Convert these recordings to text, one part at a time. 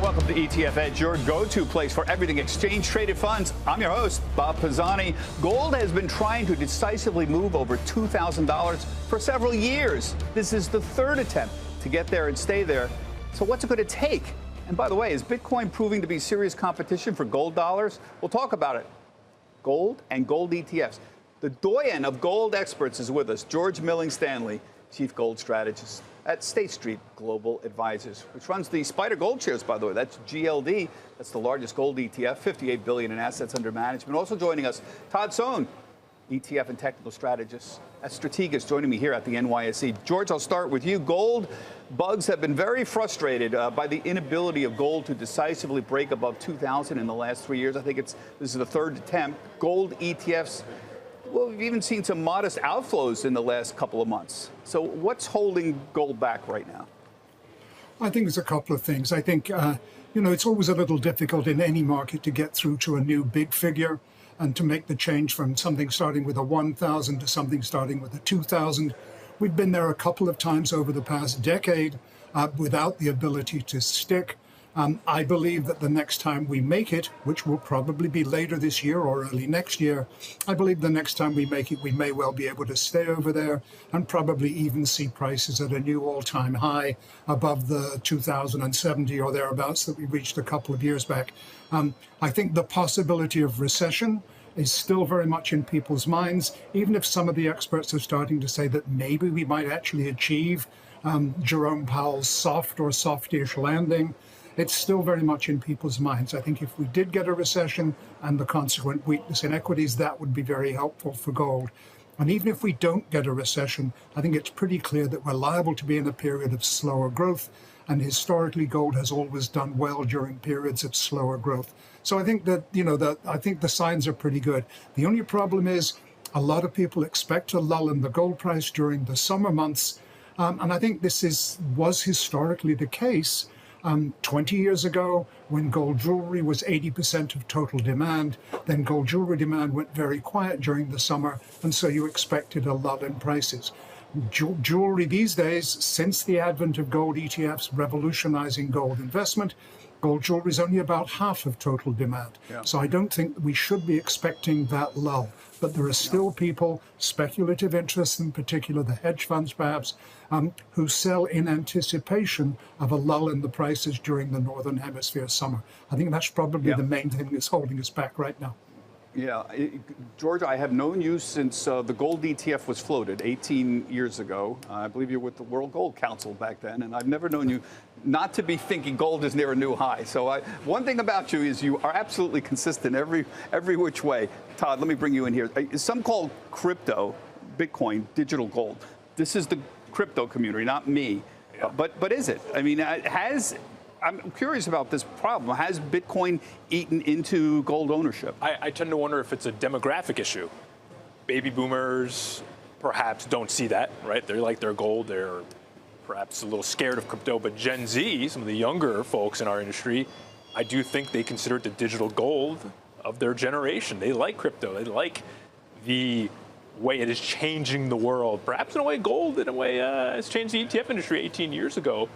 Welcome to ETF Edge, your go-to place for everything exchange-traded funds. I'm your host, Bob Pisani. Gold has been trying to decisively move over $2,000 for several years. This is the third attempt to get there and stay there. So what's it going to take? And by the way, is Bitcoin proving to be serious competition for gold dollars? We'll talk about it. Gold and gold ETFs. The doyen of gold experts is with us, George Milling-Stanley, Chief Gold Strategist at State Street Global Advisors, which runs the Spider Gold shares, by the way. That's GLD. That's the largest gold ETF, $58 billion in assets under management. Also joining us, Todd Sohn, ETF and technical strategist at Strategas, joining me here at the NYSE. George, I'll start with you. Gold bugs have been very frustrated by the inability of gold to decisively break above 2,000 in the last 3 years. I think this is the third attempt. Gold ETFs, well, we've even seen some modest outflows in the last couple of months. So what's holding gold back right now? I think there's a couple of things. I think, it's always a little difficult in any market to get through to a new big figure and to make the change from something starting with a 1,000 to something starting with a 2,000. We've been there a couple of times over the past decade without the ability to stick. I believe that the next time we make it, which will probably be later this year or early next year, I believe the next time we make it, we may well be able to stay over there and probably even see prices at a new all-time high above the 2,070 or thereabouts that we reached a couple of years back. I think the possibility of recession is still very much in people's minds, even if some of the experts are starting to say that maybe we might actually achieve Jerome Powell's soft or softish landing. It's still very much in people's minds. I think if we did get a recession and the consequent weakness in equities, that would be very helpful for gold. And even if we don't get a recession, I think it's pretty clear that we're liable to be in a period of slower growth. And historically, gold has always done well during periods of slower growth. So I think that, I think the signs are pretty good. The only problem is a lot of people expect a lull in the gold price during the summer months. And I think this was historically the case. 20 years ago, when gold jewelry was 80% of total demand, then gold jewelry demand went very quiet during the summer, and so you expected a lull in prices. Jewelry these days, since the advent of gold ETFs revolutionizing gold investment, gold jewelry is only about half of total demand. Yeah. So I don't think we should be expecting that lull. But there are still people, speculative interests in particular, the hedge funds perhaps, who sell in anticipation of a lull in the prices during the Northern Hemisphere summer. I think that's probably the main thing that's holding us back right now. Yeah, George, I have known you since the gold ETF was floated 18 years ago. I believe you were with the World Gold Council back then, and I've never known you not to be thinking gold is near a new high. So one thing about you is you are absolutely consistent every which way. Todd, let me bring you in here. Some call crypto, Bitcoin, digital gold. This is the crypto community, not me. Yeah. But is it? I mean, I'm curious about this problem. Has Bitcoin eaten into gold ownership? I tend to wonder if it's a demographic issue. Baby boomers perhaps don't see that, right? They like their gold. They're perhaps a little scared of crypto. But Gen Z, some of the younger folks in our industry, I do think they consider it the digital gold of their generation. They like crypto. They like the way it is changing the world. Perhaps in a way, gold in a way has changed the ETF industry 18 years ago.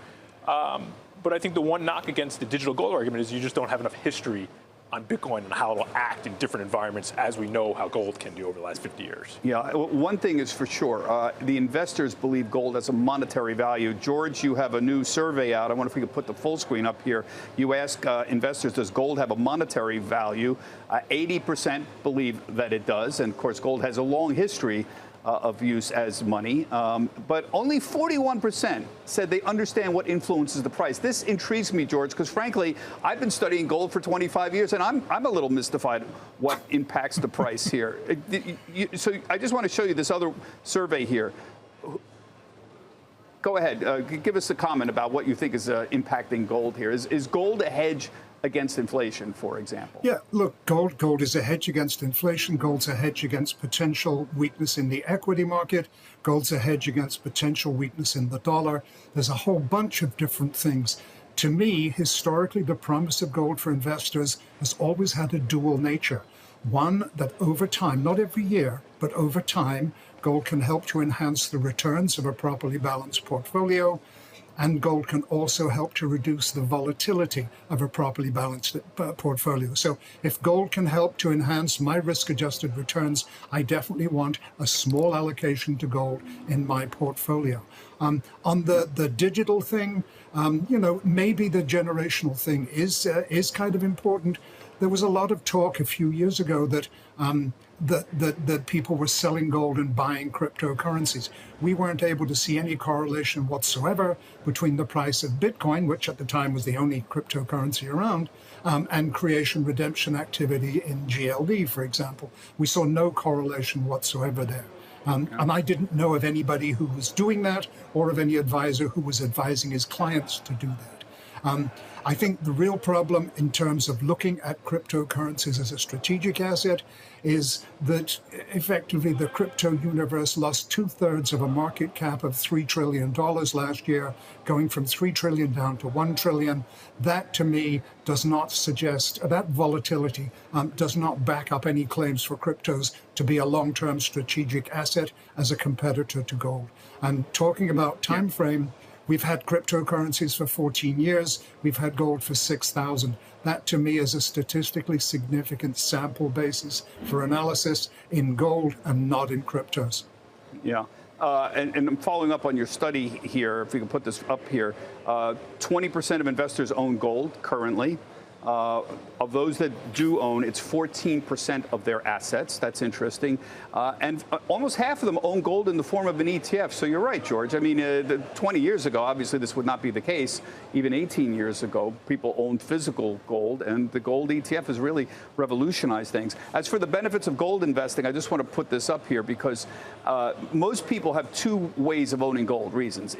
But I think the one knock against the digital gold argument is you just don't have enough history on Bitcoin and how it'll act in different environments as we know how gold can do over the last 50 years. Yeah, one thing is for sure, the investors believe gold has a monetary value. George, you have a new survey out. I wonder if we could put the full screen up here. You ask investors, does gold have a monetary value? 80% believe that it does. And of course, gold has a long history of use as money, but only 41% said they understand what influences the price. This intrigues me, George, because frankly, I've been studying gold for 25 years, and I'm a little mystified what impacts the price here. So I just want to show you this other survey here. Go ahead, give us a comment about what you think is impacting gold here. Is gold a hedge against inflation, for example? Yeah, look, gold is a hedge against inflation. Gold's a hedge against potential weakness in the equity market. Gold's a hedge against potential weakness in the dollar. There's a whole bunch of different things. To me, historically, the promise of gold for investors has always had a dual nature. One, that over time, not every year, but over time, gold can help to enhance the returns of a properly balanced portfolio. And gold can also help to reduce the volatility of a properly balanced portfolio. So if gold can help to enhance my risk-adjusted returns, I definitely want a small allocation to gold in my portfolio. On the digital thing, maybe the generational thing is kind of important. There was a lot of talk a few years ago that that people were selling gold and buying cryptocurrencies. We weren't able to see any correlation whatsoever between the price of Bitcoin, which at the time was the only cryptocurrency around, and creation redemption activity in GLD, for example. We saw no correlation whatsoever there. And I didn't know of anybody who was doing that or of any advisor who was advising his clients to do that. I think the real problem in terms of looking at cryptocurrencies as a strategic asset is that effectively the crypto universe lost 2/3 of a market cap of $3 trillion last year, going from 3 trillion down to 1 trillion. That to me does not suggest, that volatility does not back up any claims for cryptos to be a long-term strategic asset as a competitor to gold. And talking about time frame, we've had cryptocurrencies for 14 years. We've had gold for 6,000. That, to me, is a statistically significant sample basis for analysis in gold and not in cryptos. Yeah. And I'm following up on your study here, if we can put this up here. 20% of investors own gold currently. Of those that do own, it's 14% of their assets. That's interesting. And almost half of them own gold in the form of an ETF. So you're right, George. I mean, 20 years ago, obviously, this would not be the case. Even 18 years ago, people owned physical gold, and the gold ETF has really revolutionized things. As for the benefits of gold investing, I just want to put this up here because most people have two ways of owning gold reasons.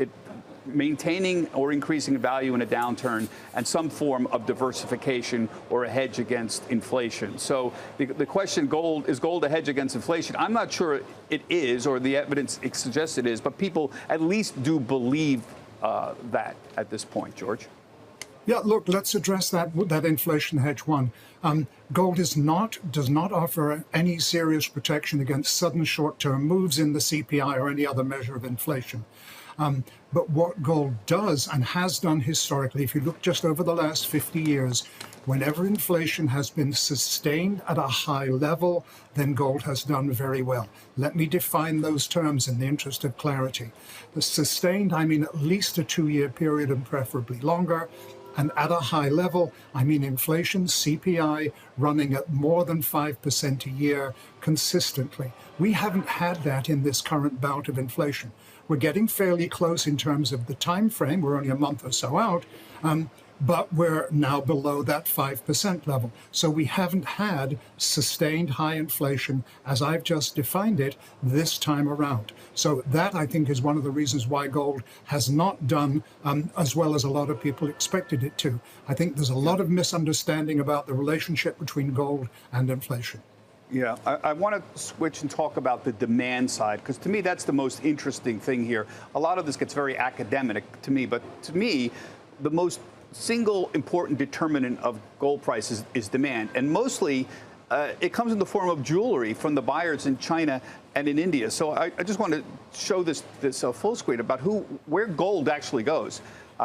Maintaining or increasing value in a downturn, and some form of diversification or a hedge against inflation. So the question, is gold a hedge against inflation? I'm not sure it is, or the evidence suggests it is, but people at least do believe that at this point, George. Yeah, look, let's address that inflation hedge one. Gold does not offer any serious protection against sudden short-term moves in the CPI or any other measure of inflation. But what gold does and has done historically, if you look just over the last 50 years, whenever inflation has been sustained at a high level, then gold has done very well. Let me define those terms in the interest of clarity. The sustained, I mean at least a 2-year period and preferably longer. And at a high level, I mean inflation, CPI, running at more than 5% a year consistently. We haven't had that in this current bout of inflation. We're getting fairly close in terms of the time frame. We're only a month or so out, but we're now below that 5% level. So we haven't had sustained high inflation, as I've just defined it, this time around. So that, I think, is one of the reasons why gold has not done as well as a lot of people expected it to. I think there's a lot of misunderstanding about the relationship between gold and inflation. Yeah, I want to switch and talk about the demand side, because to me, that's the most interesting thing here. A lot of this gets very academic to me, but to me, the most single important determinant of gold prices is demand. And mostly, it comes in the form of jewelry from the buyers in China and in India. So I just want to show this full screen about where gold actually goes,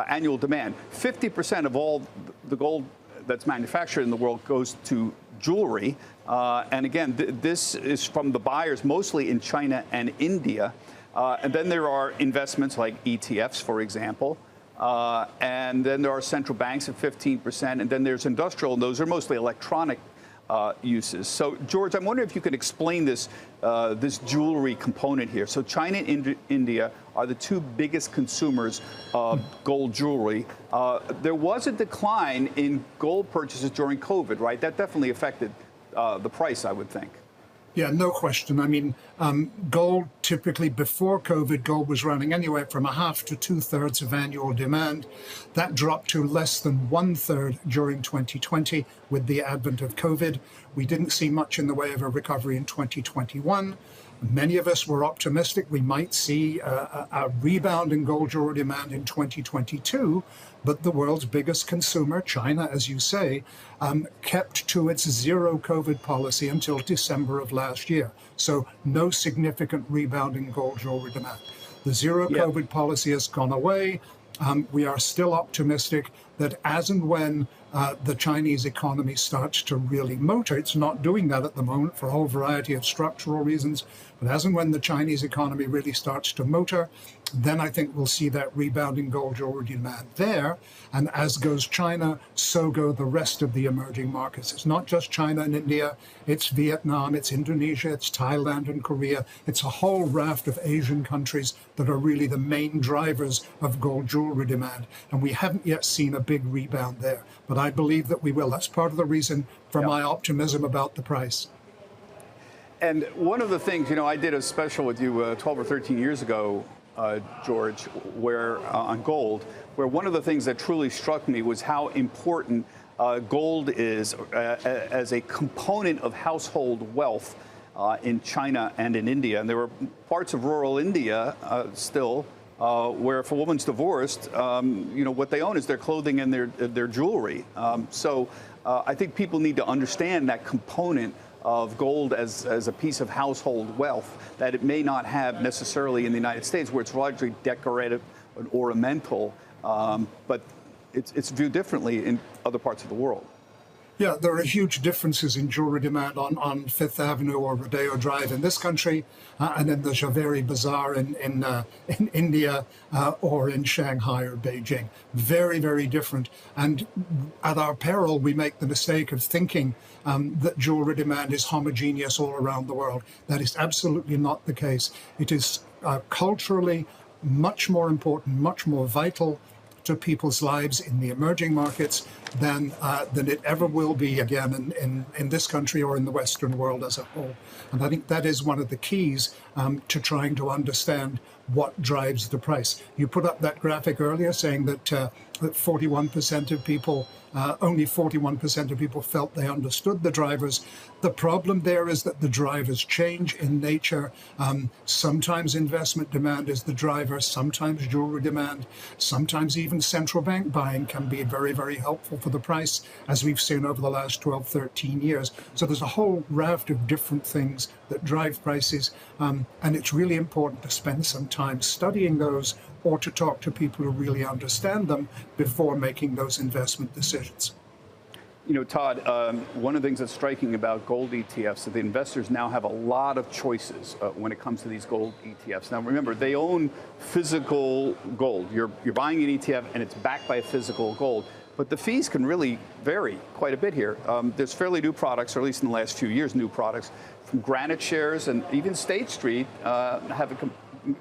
annual demand. 50% of all the gold that's manufactured in the world goes to jewelry. And again, this is from the buyers mostly in China and India. And then there are investments like ETFs, for example. And then there are central banks at 15%. And then there's industrial, and those are mostly electronic uses. So, George, I'm wondering if you could explain this jewelry component here. So China and India are the two biggest consumers of gold jewelry. There was a decline in gold purchases during COVID, right? That definitely affected the price, I would think. Yeah, no question. I mean, gold typically before COVID, gold was running anywhere from 1/2 to 2/3 of annual demand. That dropped to less than 1/3 during 2020 with the advent of COVID. We didn't see much in the way of a recovery in 2021. Many of us were optimistic we might see a rebound in gold jewelry demand in 2022, but the world's biggest consumer, China, as you say, kept to its zero COVID policy until December of last year. So no significant rebound in gold jewelry demand. The zero COVID policy has gone away. We are still optimistic that as and when the Chinese economy starts to really motor, it's not doing that at the moment for a whole variety of structural reasons, but as and when the Chinese economy really starts to motor, then I think we'll see that rebounding gold jewelry demand there. And as goes China, so go the rest of the emerging markets. It's not just China and India, it's Vietnam, it's Indonesia, it's Thailand and Korea. It's a whole raft of Asian countries that are really the main drivers of gold jewelry demand. And we haven't yet seen a big rebound there, but I believe that we will. That's part of the reason for my optimism about the price. And one of the things, I did a special with you 12 or 13 years ago, George, where on gold, where one of the things that truly struck me was how important gold is as a component of household wealth in China and in India. And there were parts of rural India still where if a woman's divorced, what they own is their clothing and their jewelry. So I think people need to understand that component of gold as a piece of household wealth that it may not have necessarily in the United States, where it's largely decorative and ornamental, but it's viewed differently in other parts of the world. Yeah, there are huge differences in jewelry demand on Fifth Avenue or Rodeo Drive in this country, and in the Javeri Bazaar in India or in Shanghai or Beijing. Very, very different. And at our peril, we make the mistake of thinking that jewelry demand is homogeneous all around the world. That is absolutely not the case. It is culturally much more important, much more vital to people's lives in the emerging markets than it ever will be again in this country or in the Western world as a whole. And I think that is one of the keys to trying to understand what drives the price. You put up that graphic earlier saying that 41% of people, only 41% of people felt they understood the drivers. The problem there is that the drivers change in nature. Sometimes investment demand is the driver, sometimes jewelry demand, sometimes even central bank buying can be very, very helpful for the price, as we've seen over the last 12, 13 years. So there's a whole raft of different things that drive prices, and it's really important to spend some time studying those or to talk to people who really understand them before making those investment decisions. Todd, one of the things that's striking about gold ETFs is that the investors now have a lot of choices when it comes to these gold ETFs. Now, remember, they own physical gold. You're buying an ETF and it's backed by a physical gold. But the fees can really vary quite a bit here. There's fairly new products, or at least in the last few years, new products from Granite Shares, and even State Street have a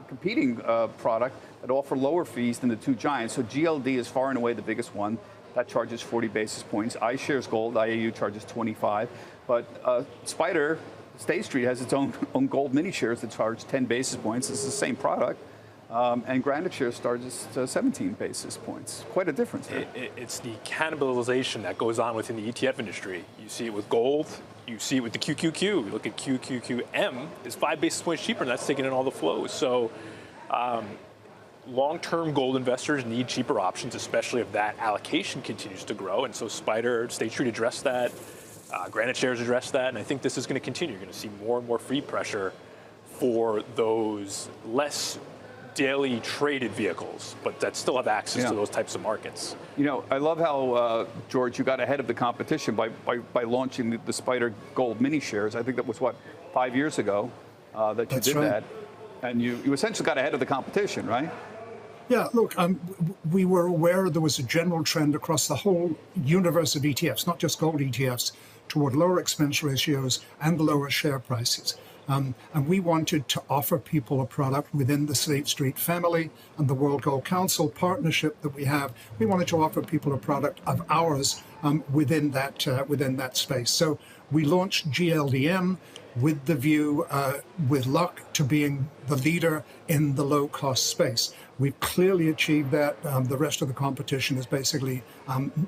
competing product that offer lower fees than the two giants. So GLD is far and away the biggest one. That charges 40 basis points. iShares Gold, IAU, charges 25. But Spider, State Street, has its own gold mini shares that charge 10 basis points. It's the same product. And Granite Shares charges 17 basis points. Quite a difference there. It's the cannibalization that goes on within the ETF industry. You see it with gold. You see it with the QQQ. You look at QQQM, it's 5 basis points cheaper, and that's taking in all the flows. So long-term gold investors need cheaper options, especially if that allocation continues to grow. And so Spider, State Street addressed that. Granite Shares addressed that. And I think this is going to continue. You're going to see more and more fee pressure for those less daily traded vehicles, but that still have access to those types of markets. I love how, George, you got ahead of the competition by launching the Spider Gold mini shares. I think that was, 5 years ago that you did that. And you essentially got ahead of the competition, right? Yeah, look, we were aware there was a general trend across the whole universe of ETFs, not just gold ETFs, toward lower expense ratios and lower share prices. And we wanted to offer people a product within the State Street family and the World Gold Council partnership that we have. We wanted to offer people a product of ours within that space. So we launched GLDM with the view, with luck, to being the leader in the low-cost space. We've clearly achieved that. The rest of the competition is basically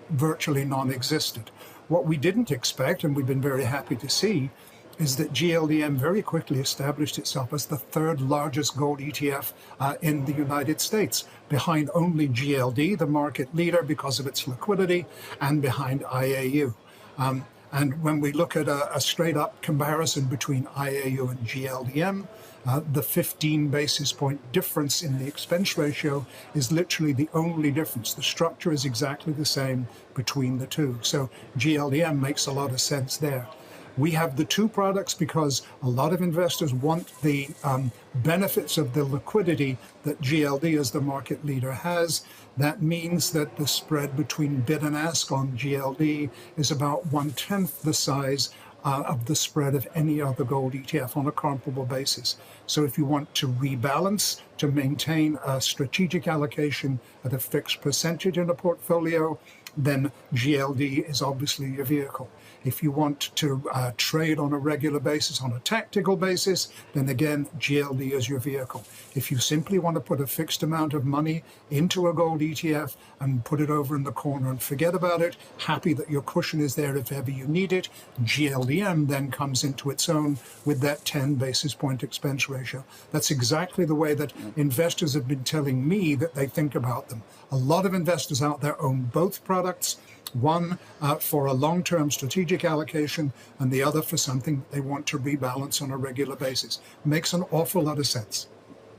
virtually non-existent. What we didn't expect, and we've been very happy to see, is that GLDM very quickly established itself as the third largest gold ETF in the United States, behind only GLD, the market leader because of its liquidity, and behind IAU. And when we look at a straight-up comparison between IAU and GLDM, the 15 basis point difference in the expense ratio is literally the only difference. The structure is exactly the same between the two. So GLDM makes a lot of sense there. We have the two products because a lot of investors want the benefits of the liquidity that GLD as the market leader has. That means that the spread between bid and ask on GLD is about 1/10 the size of the spread of any other gold ETF on a comparable basis. So if you want to rebalance, to maintain a strategic allocation at a fixed percentage in a portfolio, then GLD is obviously your vehicle. If you want to trade on a regular basis, on a tactical basis, then again, GLD is your vehicle. If you simply want to put a fixed amount of money into a gold ETF and put it over in the corner and forget about it, happy that your cushion is there if ever you need it, GLDM then comes into its own with that 10 basis point expense ratio. That's exactly the way that investors have been telling me that they think about them. A lot of investors out there own both products. One for a long-term strategic allocation and the other for something they want to rebalance on a regular basis. Makes an awful lot of sense.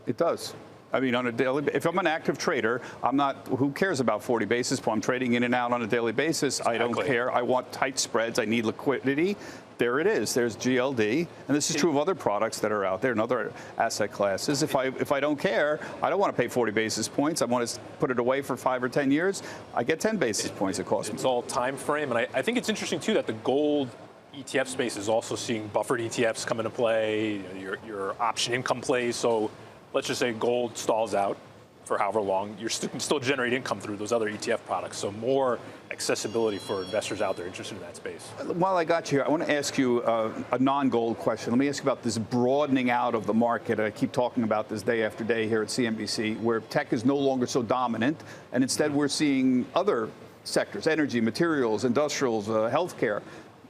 It does. I mean, on a daily, if I'm an active trader, I'm not, who cares about 40 basis points? I'm trading in and out on a daily basis. Exactly. I don't care. I want tight spreads. I need liquidity. There it is. There's GLD. And this is true of other products that are out there and other asset classes. If I don't care, I don't want to pay 40 basis points. I want to put it away for 5 or 10 years. I get 10 basis points it costs me. It's all time frame. And I think it's interesting, too, that the gold ETF space is also seeing buffered ETFs come into play, your option income plays. So let's just say gold stalls out for however long, you can still generate income through those other ETF products. So more accessibility for investors out there interested in that space. While I got you here, I want to ask you a non-gold question. Let me ask you about this broadening out of the market. I keep talking about this day after day here at CNBC, where tech is no longer so dominant, and instead we're seeing other sectors, energy, materials, industrials, healthcare,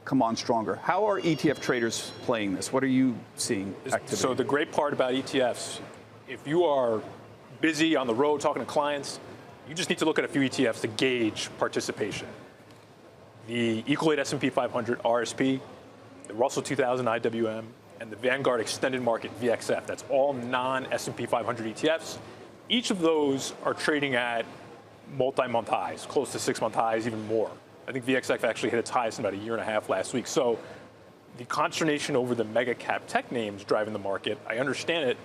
come on stronger. How are ETF traders playing this? What are you seeing activity? So the great part about ETFs, if you are busy on the road talking to clients, you just need to look at a few ETFs to gauge participation. The Equal S&P 500 RSP, the Russell 2000 IWM, and the Vanguard Extended Market VXF. That's all non-S&P 500 ETFs. Each of those are trading at multi-month highs, close to 6-month highs, even more. I think VXF actually hit its highest in about a year and a half last week. So the consternation over the mega cap tech names driving the market, I understand it,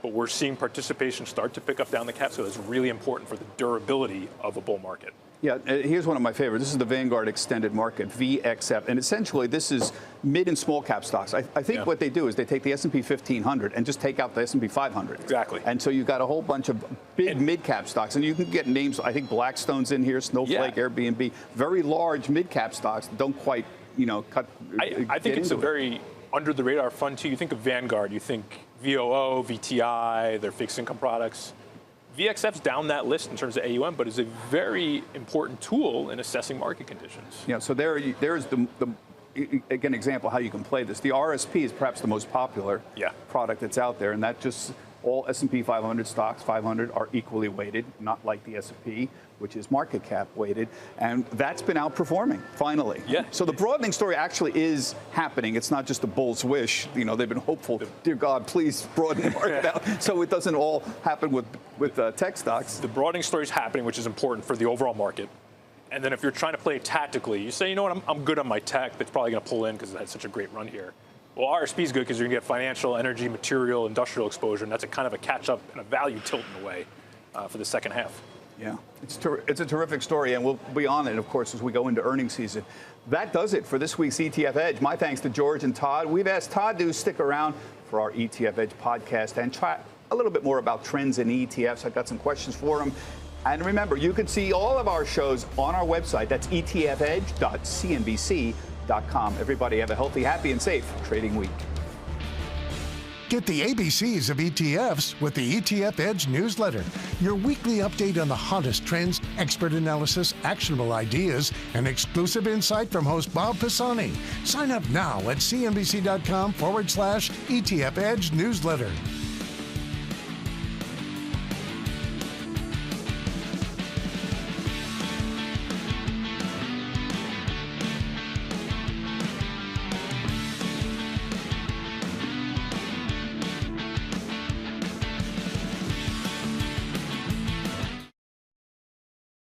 but we're seeing participation start to pick up down the cap, so it's really important for the durability of a bull market. Yeah, here's one of my favorites. This is the Vanguard Extended Market, VXF, and essentially this is mid and small cap stocks. I think what they do is they take the S&P 1500 and just take out the S&P 500. Exactly. And so you've got a whole bunch of big mid cap stocks, and you can get names, I think Blackstone's in here, Snowflake, Airbnb, very large mid cap stocks that don't quite, cut. I think it's a very under the radar fund too. You think of Vanguard, you think VOO, VTI, their fixed income products. VXF's down that list in terms of AUM, but is a very important tool in assessing market conditions. Yeah, so there's the again, example how you can play this. The RSP is perhaps the most popular product that's out there, and that just all S&P 500 stocks, 500 are equally weighted, not like the S&P, which is market cap weighted, and that's been outperforming, finally. Yeah. So the broadening story actually is happening. It's not just a bull's wish. They've been hopeful, dear God, please broaden the market out so it doesn't all happen with tech stocks. The broadening story is happening, which is important for the overall market. And then if you're trying to play it tactically, you say, you know what, I'm good on my tech. That's probably going to pull in because it had such a great run here. Well, RSP is good because you're going to get financial, energy, material, industrial exposure, and that's a kind of a catch-up and a value tilt in a way for the second half. Yeah, it's a terrific story, and we'll be on it, of course, as we go into earnings season. That does it for this week's ETF Edge. My thanks to George and Todd. We've asked Todd to stick around for our ETF Edge podcast and chat a little bit more about trends in ETFs. I've got some questions for him. And remember, you can see all of our shows on our website. That's etfedge.cnbc.com. Everybody have a healthy, happy, and safe trading week. Get the ABCs of ETFs with the ETF Edge newsletter. Your weekly update on the hottest trends, expert analysis, actionable ideas, and exclusive insight from host Bob Pisani. Sign up now at cnbc.com/ETF Edge newsletter.